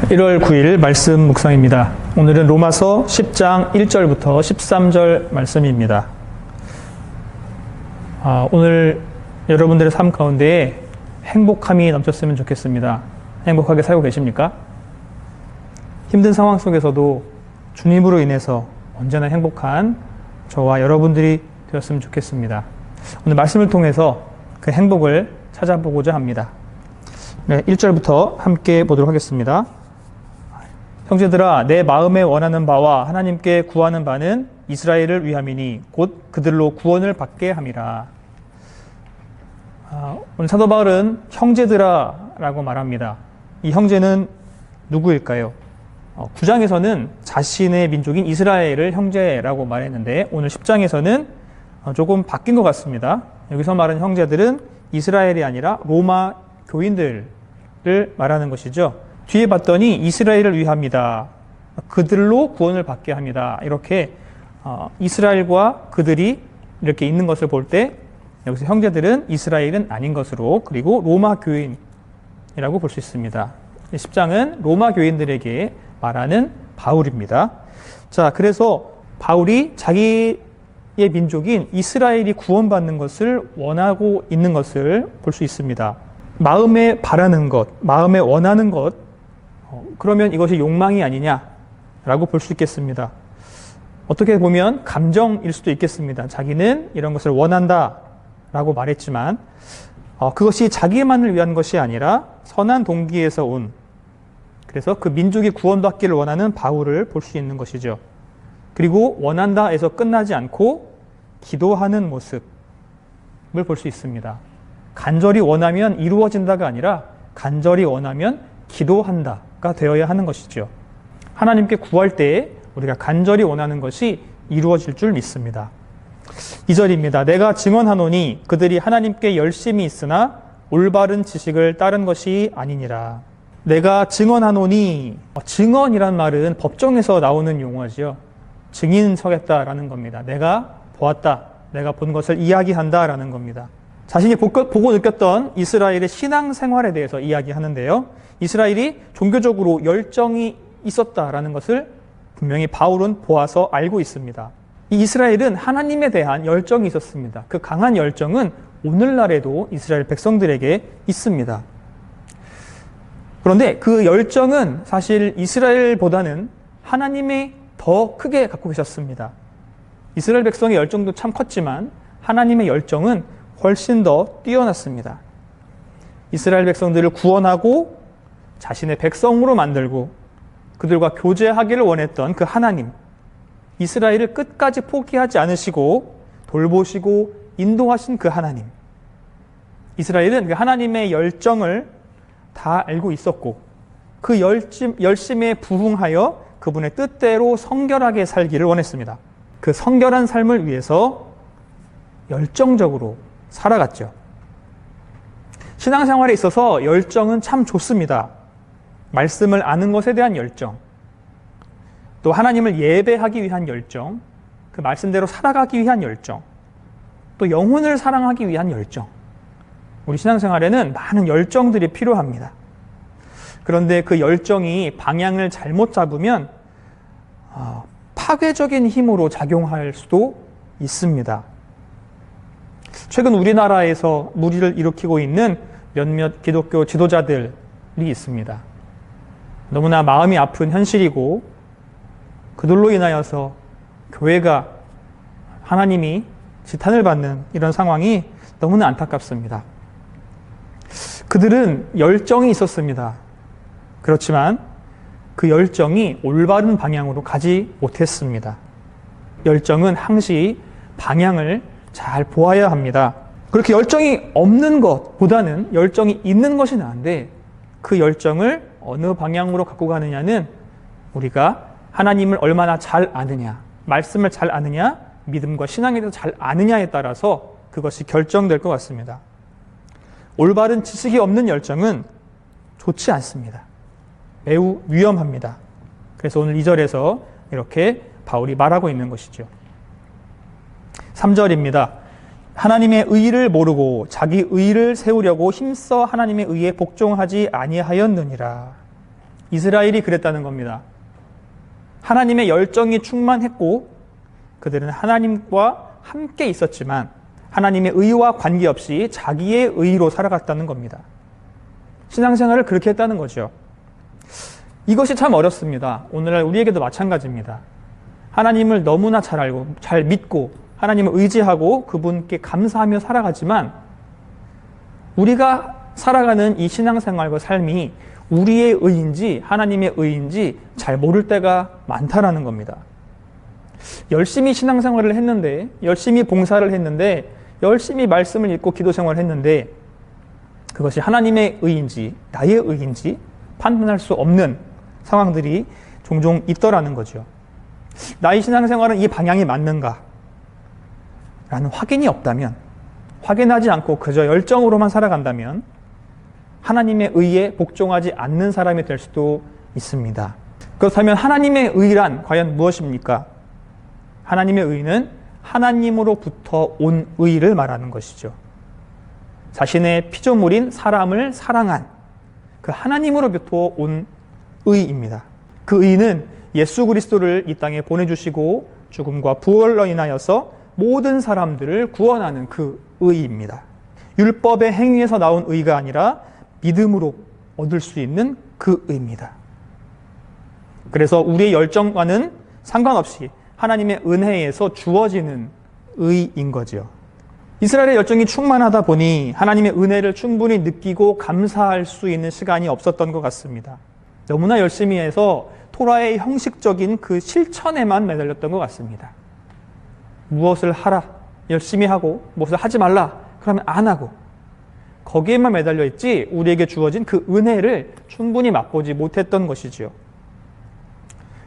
1월 9일 말씀 묵상입니다. 오늘은 로마서 10장 1절부터 13절 말씀입니다. 오늘 여러분들의 삶 가운데 행복함이 넘쳤으면 좋겠습니다. 행복하게 살고 계십니까? 힘든 상황 속에서도 주님으로 인해서 언제나 행복한 저와 여러분들이 되었으면 좋겠습니다. 오늘 말씀을 통해서 그 행복을 찾아보고자 합니다. 네, 1절부터 함께 보도록 하겠습니다. 형제들아, 내 마음에 원하는 바와 하나님께 구하는 바는 이스라엘을 위함이니 곧 그들로 구원을 받게 함이라. 오늘 사도 바울은 형제들아 라고 말합니다. 이 형제는 누구일까요? 9장에서는 자신의 민족인 이스라엘을 형제라고 말했는데 오늘 10장에서는 조금 바뀐 것 같습니다. 여기서 말하는 형제들은 이스라엘이 아니라 로마 교인들을 말하는 것이죠. 뒤에 봤더니 이스라엘을 위함이다. 그들로 구원을 받게 합니다. 이렇게 이스라엘과 그들이 이렇게 있는 것을 볼 때 여기서 형제들은 이스라엘은 아닌 것으로, 그리고 로마 교인이라고 볼 수 있습니다. 10장은 로마 교인들에게 말하는 바울입니다. 자, 그래서 바울이 자기의 민족인 이스라엘이 구원받는 것을 원하고 있는 것을 볼 수 있습니다. 마음에 바라는 것, 마음에 원하는 것, 그러면 이것이 욕망이 아니냐라고 볼 수 있겠습니다. 어떻게 보면 감정일 수도 있겠습니다. 자기는 이런 것을 원한다라고 말했지만 그것이 자기만을 위한 것이 아니라 선한 동기에서 온, 그래서 그 민족이 구원받기를 원하는 바울을 볼 수 있는 것이죠. 그리고 원한다에서 끝나지 않고 기도하는 모습을 볼 수 있습니다. 간절히 원하면 이루어진다가 아니라 간절히 원하면 기도한다가 되어야 하는 것이죠. 하나님께 구할 때 우리가 간절히 원하는 것이 이루어질 줄 믿습니다. 2절입니다. 내가 증언하노니 그들이 하나님께 열심히 있으나 올바른 지식을 따른 것이 아니니라. 내가 증언하노니, 증언이란 말은 법정에서 나오는 용어죠. 증인 서겠다라는 겁니다. 내가 보았다, 내가 본 것을 이야기한다라는 겁니다. 자신이 보고 느꼈던 이스라엘의 신앙생활에 대해서 이야기하는데요. 이스라엘이 종교적으로 열정이 있었다라는 것을 분명히 바울은 보아서 알고 있습니다. 이 이스라엘은 하나님에 대한 열정이 있었습니다. 그 강한 열정은 오늘날에도 이스라엘 백성들에게 있습니다. 그런데 그 열정은 사실 이스라엘보다는 하나님이 더 크게 갖고 계셨습니다. 이스라엘 백성의 열정도 참 컸지만 하나님의 열정은 훨씬 더 뛰어났습니다. 이스라엘 백성들을 구원하고 자신의 백성으로 만들고 그들과 교제하기를 원했던 그 하나님, 이스라엘을 끝까지 포기하지 않으시고 돌보시고 인도하신 그 하나님, 이스라엘은 그 하나님의 열정을 다 알고 있었고 그 열심에 부응하여 그분의 뜻대로 성결하게 살기를 원했습니다. 그 성결한 삶을 위해서 열정적으로 살아갔죠. 신앙생활에 있어서 열정은 참 좋습니다. 말씀을 아는 것에 대한 열정, 또 하나님을 예배하기 위한 열정, 그 말씀대로 살아가기 위한 열정, 또 영혼을 사랑하기 위한 열정. 우리 신앙생활에는 많은 열정들이 필요합니다. 그런데 그 열정이 방향을 잘못 잡으면 파괴적인 힘으로 작용할 수도 있습니다. 최근 우리나라에서 무리를 일으키고 있는 몇몇 기독교 지도자들이 있습니다. 너무나 마음이 아픈 현실이고 그들로 인하여서 교회가 하나님이 지탄을 받는 이런 상황이 너무나 안타깝습니다. 그들은 열정이 있었습니다. 그렇지만 그 열정이 올바른 방향으로 가지 못했습니다. 열정은 항시 방향을 잘 보아야 합니다. 그렇게 열정이 없는 것보다는 열정이 있는 것이 나은데 그 열정을 어느 방향으로 갖고 가느냐는 우리가 하나님을 얼마나 잘 아느냐, 말씀을 잘 아느냐, 믿음과 신앙에 대해서 잘 아느냐에 따라서 그것이 결정될 것 같습니다. 올바른 지식이 없는 열정은 좋지 않습니다. 매우 위험합니다. 그래서 오늘 2절에서 이렇게 바울이 말하고 있는 것이죠. 3절입니다. 하나님의 의를 모르고 자기 의를 세우려고 힘써 하나님의 의에 복종하지 아니하였느니라. 이스라엘이 그랬다는 겁니다. 하나님의 열정이 충만했고 그들은 하나님과 함께 있었지만 하나님의 의와 관계없이 자기의 의로 살아갔다는 겁니다. 신앙생활을 그렇게 했다는 거죠. 이것이 참 어렵습니다. 오늘날 우리에게도 마찬가지입니다. 하나님을 너무나 잘 알고 잘 믿고 하나님을 의지하고 그분께 감사하며 살아가지만 우리가 살아가는 이 신앙생활과 삶이 우리의 의인지 하나님의 의인지 잘 모를 때가 많다라는 겁니다. 열심히 신앙생활을 했는데, 열심히 봉사를 했는데, 열심히 말씀을 읽고 기도생활을 했는데 그것이 하나님의 의인지 나의 의인지 판단할 수 없는 상황들이 종종 있더라는 거죠. 나의 신앙생활은 이 방향이 맞는가? 라는 확인이 없다면, 확인하지 않고 그저 열정으로만 살아간다면 하나님의 의에 복종하지 않는 사람이 될 수도 있습니다. 그렇다면 하나님의 의란 과연 무엇입니까? 하나님의 의는 하나님으로부터 온 의를 말하는 것이죠. 자신의 피조물인 사람을 사랑한 그 하나님으로부터 온 의입니다. 그 의는 예수 그리스도를 이 땅에 보내주시고 죽음과 부활로 인하여서 모든 사람들을 구원하는 그 의입니다. 율법의 행위에서 나온 의가 아니라 믿음으로 얻을 수 있는 그 의입니다. 그래서 우리의 열정과는 상관없이 하나님의 은혜에서 주어지는 의인 거죠. 이스라엘의 열정이 충만하다 보니 하나님의 은혜를 충분히 느끼고 감사할 수 있는 시간이 없었던 것 같습니다. 너무나 열심히 해서 토라의 형식적인 그 실천에만 매달렸던 것 같습니다. 무엇을 하라, 열심히 하고 무엇을 하지 말라, 그러면 안 하고 거기에만 매달려 있지 우리에게 주어진 그 은혜를 충분히 맛보지 못했던 것이지요.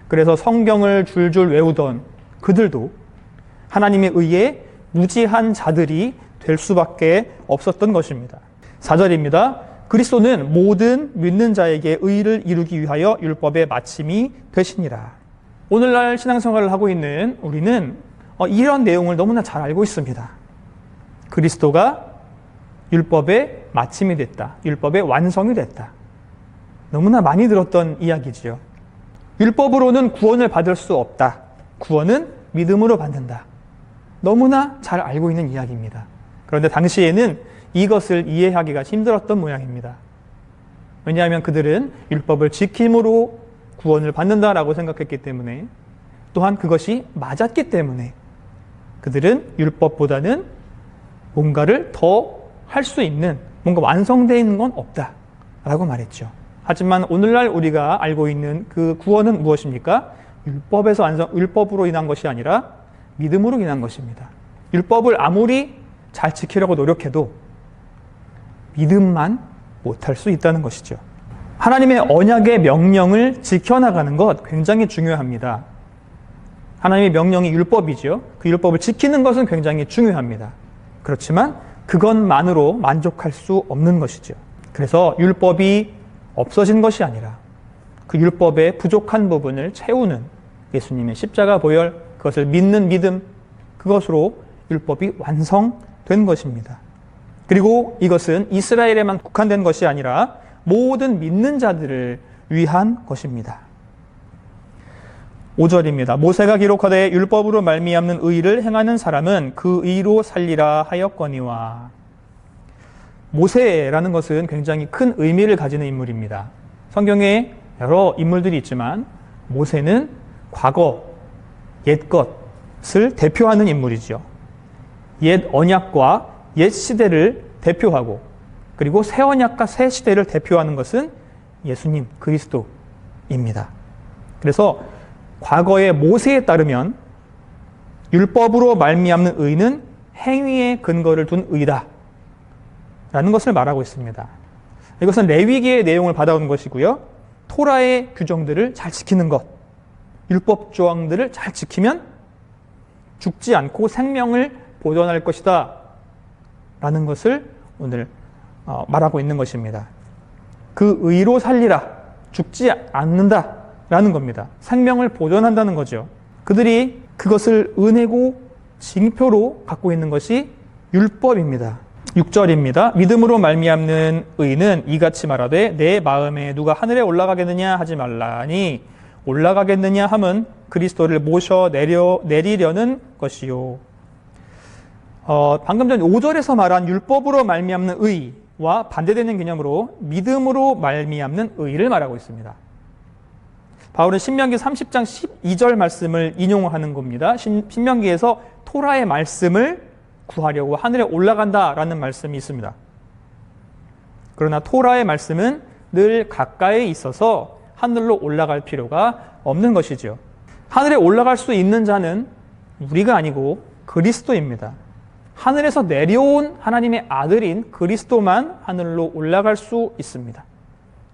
그래서 성경을 줄줄 외우던 그들도 하나님의 의에 무지한 자들이 될 수밖에 없었던 것입니다. 4절입니다. 그리스도는 모든 믿는 자에게 의를 이루기 위하여 율법의 마침이 되시니라. 오늘날 신앙생활을 하고 있는 우리는 이런 내용을 너무나 잘 알고 있습니다. 그리스도가 율법의 마침이 됐다. 율법의 완성이 됐다. 너무나 많이 들었던 이야기지요. 율법으로는 구원을 받을 수 없다. 구원은 믿음으로 받는다. 너무나 잘 알고 있는 이야기입니다. 그런데 당시에는 이것을 이해하기가 힘들었던 모양입니다. 왜냐하면 그들은 율법을 지킴으로 구원을 받는다라고 생각했기 때문에, 또한 그것이 맞았기 때문에 그들은 율법보다는 뭔가를 더 할 수 있는, 뭔가 완성되어 있는 건 없다라고 말했죠. 하지만 오늘날 우리가 알고 있는 그 구원은 무엇입니까? 율법으로 인한 것이 아니라 믿음으로 인한 것입니다. 율법을 아무리 잘 지키려고 노력해도 믿음만 못할 수 있다는 것이죠. 하나님의 언약의 명령을 지켜나가는 것 굉장히 중요합니다. 하나님의 명령이 율법이죠. 그 율법을 지키는 것은 굉장히 중요합니다. 그렇지만 그것만으로 만족할 수 없는 것이죠. 그래서 율법이 없어진 것이 아니라 그 율법의 부족한 부분을 채우는 예수님의 십자가 보혈, 그것을 믿는 믿음, 그것으로 율법이 완성된 것입니다. 그리고 이것은 이스라엘에만 국한된 것이 아니라 모든 믿는 자들을 위한 것입니다. 5절입니다. 모세가 기록하되 율법으로 말미암는 의를 행하는 사람은 그 의로 살리라 하였거니와. 모세라는 것은 굉장히 큰 의미를 가지는 인물입니다. 성경에 여러 인물들이 있지만 모세는 과거, 옛 것을 대표하는 인물이죠. 옛 언약과 옛 시대를 대표하고, 그리고 새 언약과 새 시대를 대표하는 것은 예수님 그리스도입니다. 그래서 과거의 모세에 따르면 율법으로 말미암는 의는 행위에 근거를 둔 의다 라는 것을 말하고 있습니다. 이것은 레위기의 내용을 받아온 것이고요. 토라의 규정들을 잘 지키는 것, 율법 조항들을 잘 지키면 죽지 않고 생명을 보존할 것이다 라는 것을 오늘 말하고 있는 것입니다. 그 의로 살리라, 죽지 않는다 라는 겁니다. 생명을 보존한다는 거죠. 그들이 그것을 은혜고 징표로 갖고 있는 것이 율법입니다. 6절입니다. 믿음으로 말미암는 의는 이같이 말하되 내 마음에 누가 하늘에 올라가겠느냐 하지 말라니 올라가겠느냐 함은 그리스도를 모셔 내리려는 것이요. 방금 전 5절에서 말한 율법으로 말미암는 의와 반대되는 개념으로 믿음으로 말미암는 의를 말하고 있습니다. 바울은 신명기 30장 12절 말씀을 인용하는 겁니다. 신명기에서 토라의 말씀을 구하려고 하늘에 올라간다라는 말씀이 있습니다. 그러나 토라의 말씀은 늘 가까이 있어서 하늘로 올라갈 필요가 없는 것이죠. 하늘에 올라갈 수 있는 자는 우리가 아니고 그리스도입니다. 하늘에서 내려온 하나님의 아들인 그리스도만 하늘로 올라갈 수 있습니다.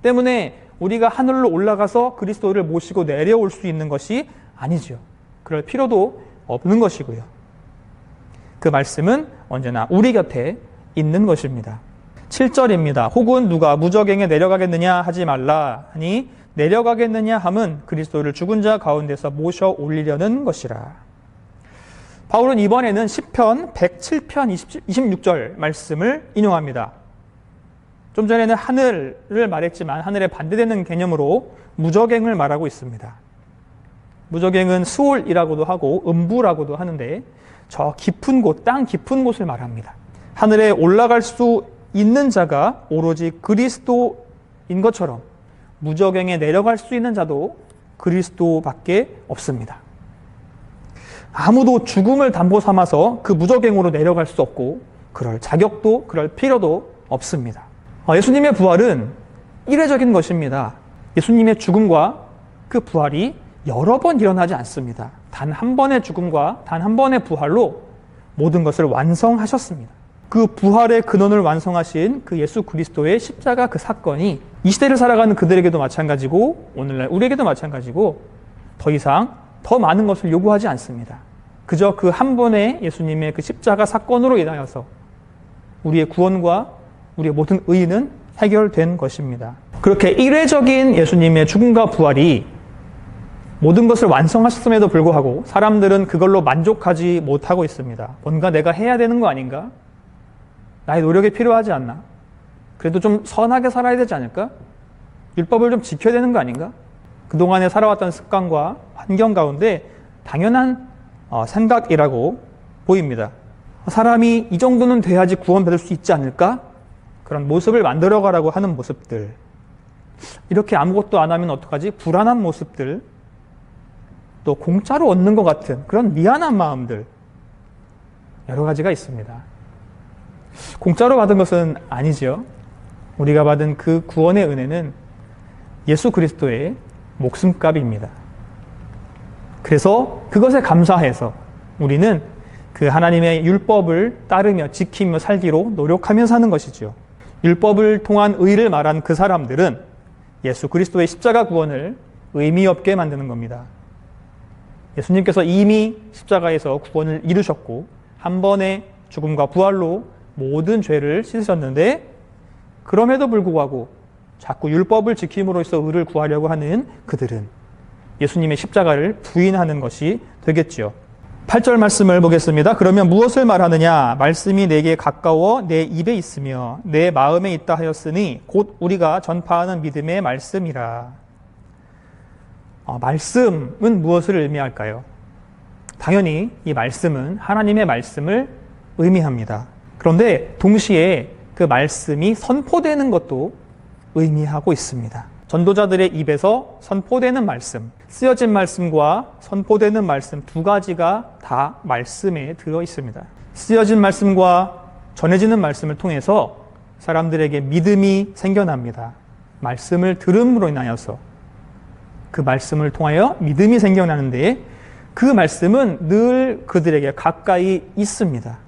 때문에 우리가 하늘로 올라가서 그리스도를 모시고 내려올 수 있는 것이 아니죠. 그럴 필요도 없는 것이고요. 그 말씀은 언제나 우리 곁에 있는 것입니다. 7절입니다. 혹은 누가 무저갱에 내려가겠느냐 하지 말라 하니 내려가겠느냐 함은 그리스도를 죽은 자 가운데서 모셔 올리려는 것이라. 바울은 이번에는 시편 107편 26절 말씀을 인용합니다. 좀 전에는 하늘을 말했지만 하늘에 반대되는 개념으로 무저갱을 말하고 있습니다. 무저갱은 스올이라고도 하고 음부라고도 하는데 저 깊은 곳, 땅 깊은 곳을 말합니다. 하늘에 올라갈 수 있는 자가 오로지 그리스도인 것처럼 무저갱에 내려갈 수 있는 자도 그리스도밖에 없습니다. 아무도 죽음을 담보 삼아서 그 무저갱으로 내려갈 수 없고 그럴 자격도 그럴 필요도 없습니다. 예수님의 부활은 이례적인 것입니다. 예수님의 죽음과 그 부활이 여러 번 일어나지 않습니다. 단 한 번의 죽음과 단 한 번의 부활로 모든 것을 완성하셨습니다. 그 부활의 근원을 완성하신 그 예수 그리스도의 십자가 그 사건이 이 시대를 살아가는 그들에게도 마찬가지고 오늘날 우리에게도 마찬가지고 더 이상 더 많은 것을 요구하지 않습니다. 그저 그 한 번의 예수님의 그 십자가 사건으로 인하여서 우리의 구원과 우리의 모든 의의는 해결된 것입니다. 그렇게 이례적인 예수님의 죽음과 부활이 모든 것을 완성하셨음에도 불구하고 사람들은 그걸로 만족하지 못하고 있습니다. 뭔가 내가 해야 되는 거 아닌가? 나의 노력이 필요하지 않나? 그래도 좀 선하게 살아야 되지 않을까? 율법을 좀 지켜야 되는 거 아닌가? 그동안에 살아왔던 습관과 환경 가운데 당연한 생각이라고 보입니다. 사람이 이 정도는 돼야지 구원받을 수 있지 않을까? 그런 모습을 만들어가라고 하는 모습들, 이렇게 아무것도 안 하면 어떡하지? 불안한 모습들, 또 공짜로 얻는 것 같은 그런 미안한 마음들, 여러 가지가 있습니다. 공짜로 받은 것은 아니죠. 우리가 받은 그 구원의 은혜는 예수 그리스도의 목숨값입니다. 그래서 그것에 감사해서 우리는 그 하나님의 율법을 따르며 지키며 살기로 노력하며 사는 것이죠. 율법을 통한 의를 말한 그 사람들은 예수 그리스도의 십자가 구원을 의미 없게 만드는 겁니다. 예수님께서 이미 십자가에서 구원을 이루셨고 한 번의 죽음과 부활로 모든 죄를 씻으셨는데 그럼에도 불구하고 자꾸 율법을 지킴으로써 의를 구하려고 하는 그들은 예수님의 십자가를 부인하는 것이 되겠지요. 8절 말씀을 보겠습니다. 그러면 무엇을 말하느냐? 말씀이 내게 가까워 내 입에 있으며 내 마음에 있다 하였으니 곧 우리가 전파하는 믿음의 말씀이라. 말씀은 무엇을 의미할까요? 당연히 이 말씀은 하나님의 말씀을 의미합니다. 그런데 동시에 그 말씀이 선포되는 것도 의미하고 있습니다. 전도자들의 입에서 선포되는 말씀, 쓰여진 말씀과 선포되는 말씀 두 가지가 다 말씀에 들어 있습니다. 쓰여진 말씀과 전해지는 말씀을 통해서 사람들에게 믿음이 생겨납니다. 말씀을 들음으로 인하여서 그 말씀을 통하여 믿음이 생겨나는데 그 말씀은 늘 그들에게 가까이 있습니다.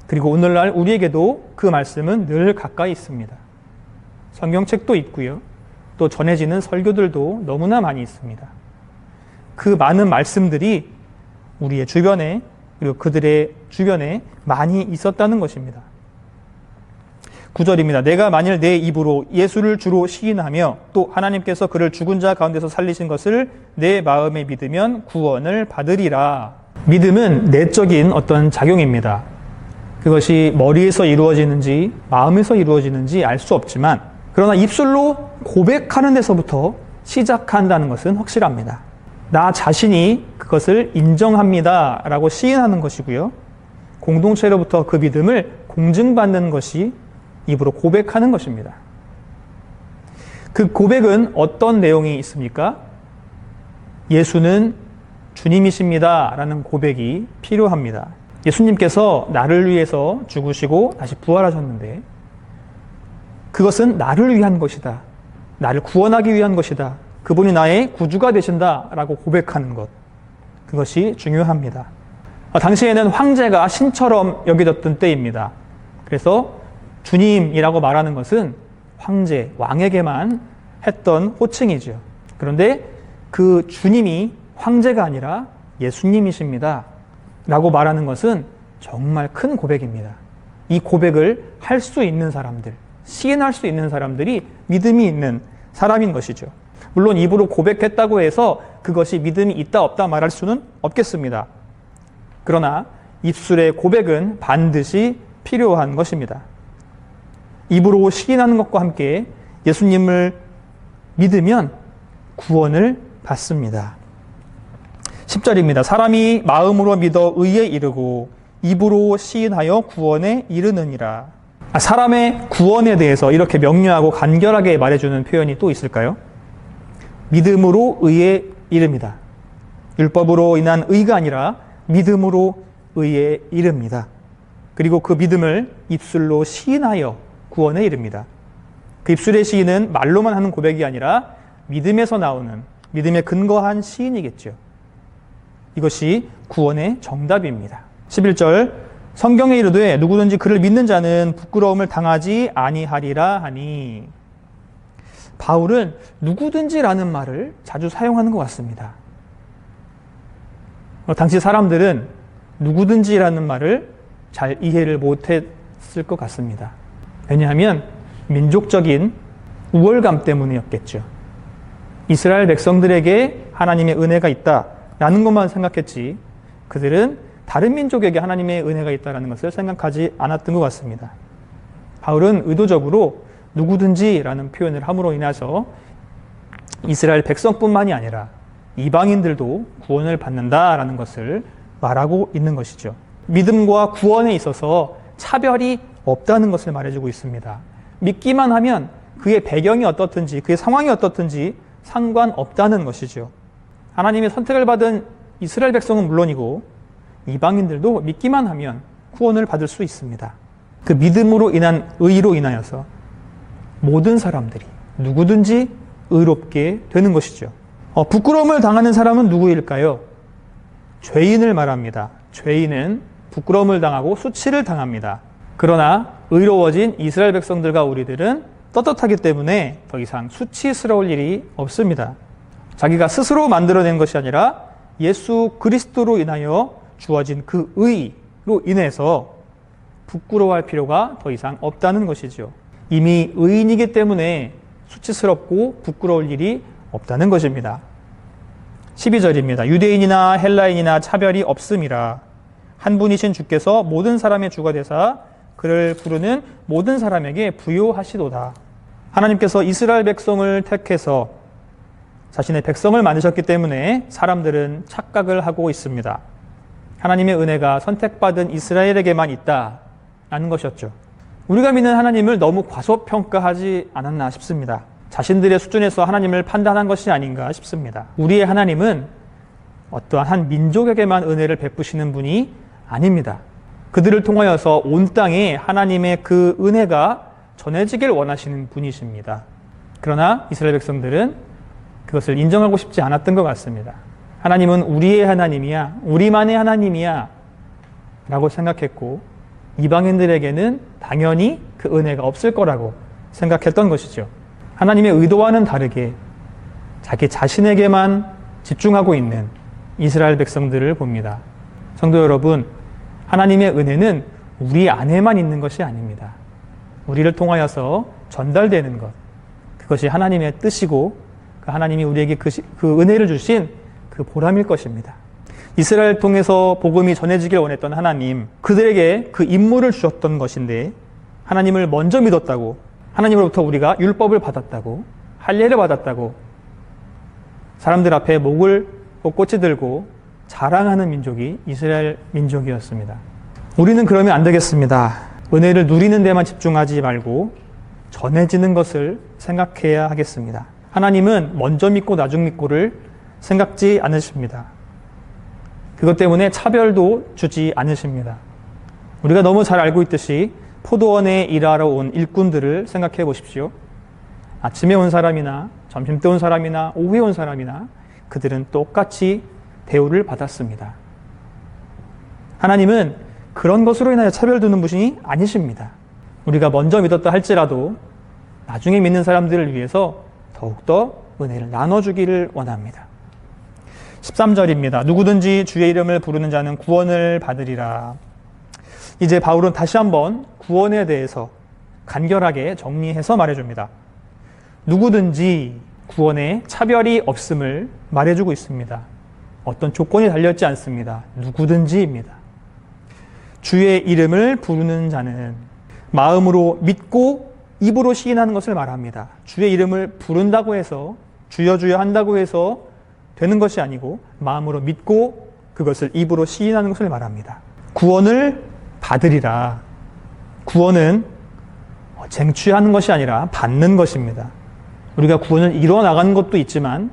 그리고 오늘날 우리에게도 그 말씀은 늘 가까이 있습니다. 성경책도 있고요. 또 전해지는 설교들도 너무나 많이 있습니다. 그 많은 말씀들이 우리의 주변에 그리고 그들의 주변에 많이 있었다는 것입니다. 9절입니다. 내가 만일 내 입으로 예수를 주로 시인하며 또 하나님께서 그를 죽은 자 가운데서 살리신 것을 내 마음에 믿으면 구원을 받으리라. 믿음은 내적인 어떤 작용입니다. 그것이 머리에서 이루어지는지 마음에서 이루어지는지 알 수 없지만 그러나 입술로 고백하는 데서부터 시작한다는 것은 확실합니다. 나 자신이 그것을 인정합니다 라고 시인하는 것이고요. 공동체로부터 그 믿음을 공증받는 것이 입으로 고백하는 것입니다. 그 고백은 어떤 내용이 있습니까? 예수는 주님이십니다 라는 고백이 필요합니다. 예수님께서 나를 위해서 죽으시고 다시 부활하셨는데 그것은 나를 위한 것이다. 나를 구원하기 위한 것이다. 그분이 나의 구주가 되신다 라고 고백하는 것. 그것이 중요합니다. 당시에는 황제가 신처럼 여겨졌던 때입니다. 그래서 주님이라고 말하는 것은 황제, 왕에게만 했던 호칭이죠. 그런데 그 주님이 황제가 아니라 예수님이십니다 라고 말하는 것은 정말 큰 고백입니다. 이 고백을 할 수 있는 사람들, 시인할 수 있는 사람들이 믿음이 있는 사람인 것이죠. 물론 입으로 고백했다고 해서 그것이 믿음이 있다 없다 말할 수는 없겠습니다. 그러나 입술의 고백은 반드시 필요한 것입니다. 입으로 시인하는 것과 함께 예수님을 믿으면 구원을 받습니다. 10절입니다. 사람이 마음으로 믿어 의에 이르고 입으로 시인하여 구원에 이르느니라. 사람의 구원에 대해서 이렇게 명료하고 간결하게 말해주는 표현이 또 있을까요? 믿음으로 의에 이릅니다. 율법으로 인한 의가 아니라 믿음으로 의에 이릅니다. 그리고 그 믿음을 입술로 시인하여 구원에 이릅니다. 그 입술의 시인은 말로만 하는 고백이 아니라 믿음에서 나오는 믿음에 근거한 시인이겠죠. 이것이 구원의 정답입니다. 11절 성경에 이르되 누구든지 그를 믿는 자는 부끄러움을 당하지 아니하리라 하니. 바울은 누구든지라는 말을 자주 사용하는 것 같습니다. 당시 사람들은 누구든지라는 말을 잘 이해를 못했을 것 같습니다. 왜냐하면 민족적인 우월감 때문이었겠죠. 이스라엘 백성들에게 하나님의 은혜가 있다라는 것만 생각했지 그들은 다른 민족에게 하나님의 은혜가 있다는 것을 생각하지 않았던 것 같습니다. 바울은 의도적으로 누구든지라는 표현을 함으로 인해서 이스라엘 백성뿐만이 아니라 이방인들도 구원을 받는다라는 것을 말하고 있는 것이죠. 믿음과 구원에 있어서 차별이 없다는 것을 말해주고 있습니다. 믿기만 하면 그의 배경이 어떻든지 그의 상황이 어떻든지 상관없다는 것이죠. 하나님의 선택을 받은 이스라엘 백성은 물론이고 이방인들도 믿기만 하면 구원을 받을 수 있습니다. 그 믿음으로 인한 의로 인하여서 모든 사람들이 누구든지 의롭게 되는 것이죠. 부끄러움을 당하는 사람은 누구일까요? 죄인을 말합니다. 죄인은 부끄러움을 당하고 수치를 당합니다. 그러나 의로워진 이스라엘 백성들과 우리들은 떳떳하기 때문에 더 이상 수치스러울 일이 없습니다. 자기가 스스로 만들어낸 것이 아니라 예수 그리스도로 인하여 주어진 그 의로 인해서 부끄러워할 필요가 더 이상 없다는 것이죠. 이미 의인이기 때문에 수치스럽고 부끄러울 일이 없다는 것입니다. 12절입니다. 유대인이나 헬라인이나 차별이 없음이라. 한 분이신 주께서 모든 사람의 주가 되사 그를 부르는 모든 사람에게 부요하시도다. 하나님께서 이스라엘 백성을 택해서 자신의 백성을 만드셨기 때문에 사람들은 착각을 하고 있습니다. 하나님의 은혜가 선택받은 이스라엘에게만 있다라는 것이었죠. 우리가 믿는 하나님을 너무 과소평가하지 않았나 싶습니다. 자신들의 수준에서 하나님을 판단한 것이 아닌가 싶습니다. 우리의 하나님은 어떠한 한 민족에게만 은혜를 베푸시는 분이 아닙니다. 그들을 통하여서 온 땅에 하나님의 그 은혜가 전해지길 원하시는 분이십니다. 그러나 이스라엘 백성들은 그것을 인정하고 싶지 않았던 것 같습니다. 하나님은 우리의 하나님이야, 우리만의 하나님이야 라고 생각했고 이방인들에게는 당연히 그 은혜가 없을 거라고 생각했던 것이죠. 하나님의 의도와는 다르게 자기 자신에게만 집중하고 있는 이스라엘 백성들을 봅니다. 성도 여러분, 하나님의 은혜는 우리 안에만 있는 것이 아닙니다. 우리를 통하여서 전달되는 것, 그것이 하나님의 뜻이고 그 하나님이 우리에게 그 은혜를 주신 그 보람일 것입니다. 이스라엘 통해서 복음이 전해지길 원했던 하나님, 그들에게 그 임무를 주셨던 것인데 하나님을 먼저 믿었다고, 하나님으로부터 우리가 율법을 받았다고, 할례를 받았다고 사람들 앞에 목을 꼿꼿이 들고 자랑하는 민족이 이스라엘 민족이었습니다. 우리는 그러면 안 되겠습니다. 은혜를 누리는 데만 집중하지 말고 전해지는 것을 생각해야 하겠습니다. 하나님은 먼저 믿고 나중 믿고를 생각지 않으십니다. 그것 때문에 차별도 주지 않으십니다. 우리가 너무 잘 알고 있듯이 포도원에 일하러 온 일꾼들을 생각해 보십시오. 아침에 온 사람이나 점심때 온 사람이나 오후에 온 사람이나 그들은 똑같이 대우를 받았습니다. 하나님은 그런 것으로 인하여 차별두는 분이 아니십니다. 우리가 먼저 믿었다 할지라도 나중에 믿는 사람들을 위해서 더욱더 은혜를 나눠주기를 원합니다. 13절입니다. 누구든지 주의 이름을 부르는 자는 구원을 받으리라. 이제 바울은 다시 한번 구원에 대해서 간결하게 정리해서 말해줍니다. 누구든지 구원에 차별이 없음을 말해주고 있습니다. 어떤 조건이 달려있지 않습니다. 누구든지입니다. 주의 이름을 부르는 자는 마음으로 믿고 입으로 시인하는 것을 말합니다. 주의 이름을 부른다고 해서 주여 주여 한다고 해서 되는 것이 아니고 마음으로 믿고 그것을 입으로 시인하는 것을 말합니다. 구원을 받으리라. 구원은 쟁취하는 것이 아니라 받는 것입니다. 우리가 구원을 이뤄나가는 것도 있지만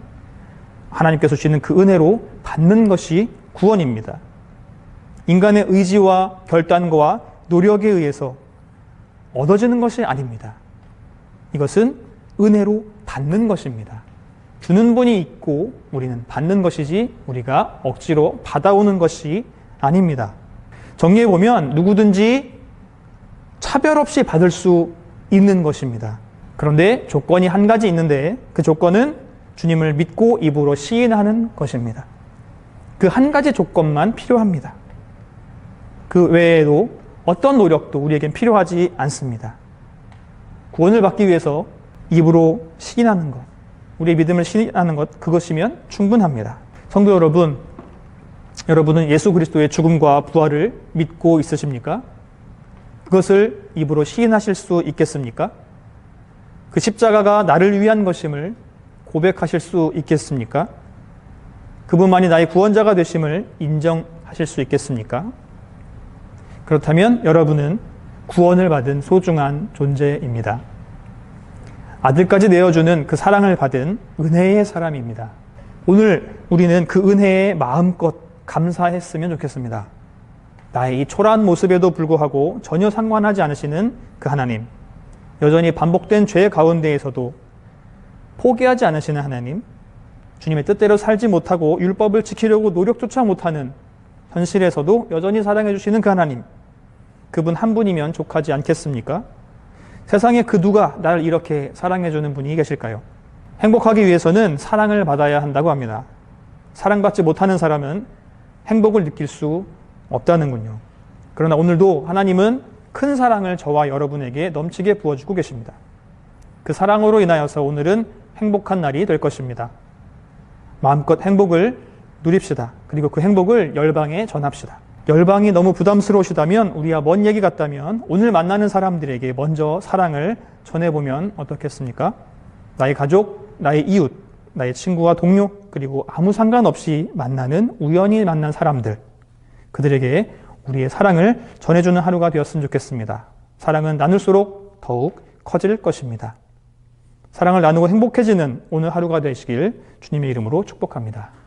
하나님께서 주시는 그 은혜로 받는 것이 구원입니다. 인간의 의지와 결단과 노력에 의해서 얻어지는 것이 아닙니다. 이것은 은혜로 받는 것입니다. 주는 분이 있고 우리는 받는 것이지 우리가 억지로 받아오는 것이 아닙니다. 정리해보면 누구든지 차별 없이 받을 수 있는 것입니다. 그런데 조건이 한 가지 있는데 그 조건은 주님을 믿고 입으로 시인하는 것입니다. 그 한 가지 조건만 필요합니다. 그 외에도 어떤 노력도 우리에겐 필요하지 않습니다. 구원을 받기 위해서 입으로 시인하는 것, 우리의 믿음을 시인하는 것, 그것이면 충분합니다. 성도 여러분, 여러분은 예수 그리스도의 죽음과 부활을 믿고 있으십니까? 그것을 입으로 시인하실 수 있겠습니까? 그 십자가가 나를 위한 것임을 고백하실 수 있겠습니까? 그분만이 나의 구원자가 되심을 인정하실 수 있겠습니까? 그렇다면 여러분은 구원을 받은 소중한 존재입니다. 아들까지 내어주는 그 사랑을 받은 은혜의 사람입니다. 오늘 우리는 그 은혜에 마음껏 감사했으면 좋겠습니다. 나의 이 초라한 모습에도 불구하고 전혀 상관하지 않으시는 그 하나님, 여전히 반복된 죄 가운데에서도 포기하지 않으시는 하나님, 주님의 뜻대로 살지 못하고 율법을 지키려고 노력조차 못하는 현실에서도 여전히 사랑해 주시는 그 하나님, 그분 한 분이면 족하지 않겠습니까? 세상에 그 누가 나를 이렇게 사랑해 주는 분이 계실까요? 행복하기 위해서는 사랑을 받아야 한다고 합니다. 사랑받지 못하는 사람은 행복을 느낄 수 없다는군요. 그러나 오늘도 하나님은 큰 사랑을 저와 여러분에게 넘치게 부어주고 계십니다. 그 사랑으로 인하여서 오늘은 행복한 날이 될 것입니다. 마음껏 행복을 누립시다. 그리고 그 행복을 열방에 전합시다. 열방이 너무 부담스러우시다면, 우리와 먼 얘기 같다면 오늘 만나는 사람들에게 먼저 사랑을 전해보면 어떻겠습니까? 나의 가족, 나의 이웃, 나의 친구와 동료, 그리고 아무 상관없이 만나는 우연히 만난 사람들, 그들에게 우리의 사랑을 전해주는 하루가 되었으면 좋겠습니다. 사랑은 나눌수록 더욱 커질 것입니다. 사랑을 나누고 행복해지는 오늘 하루가 되시길 주님의 이름으로 축복합니다.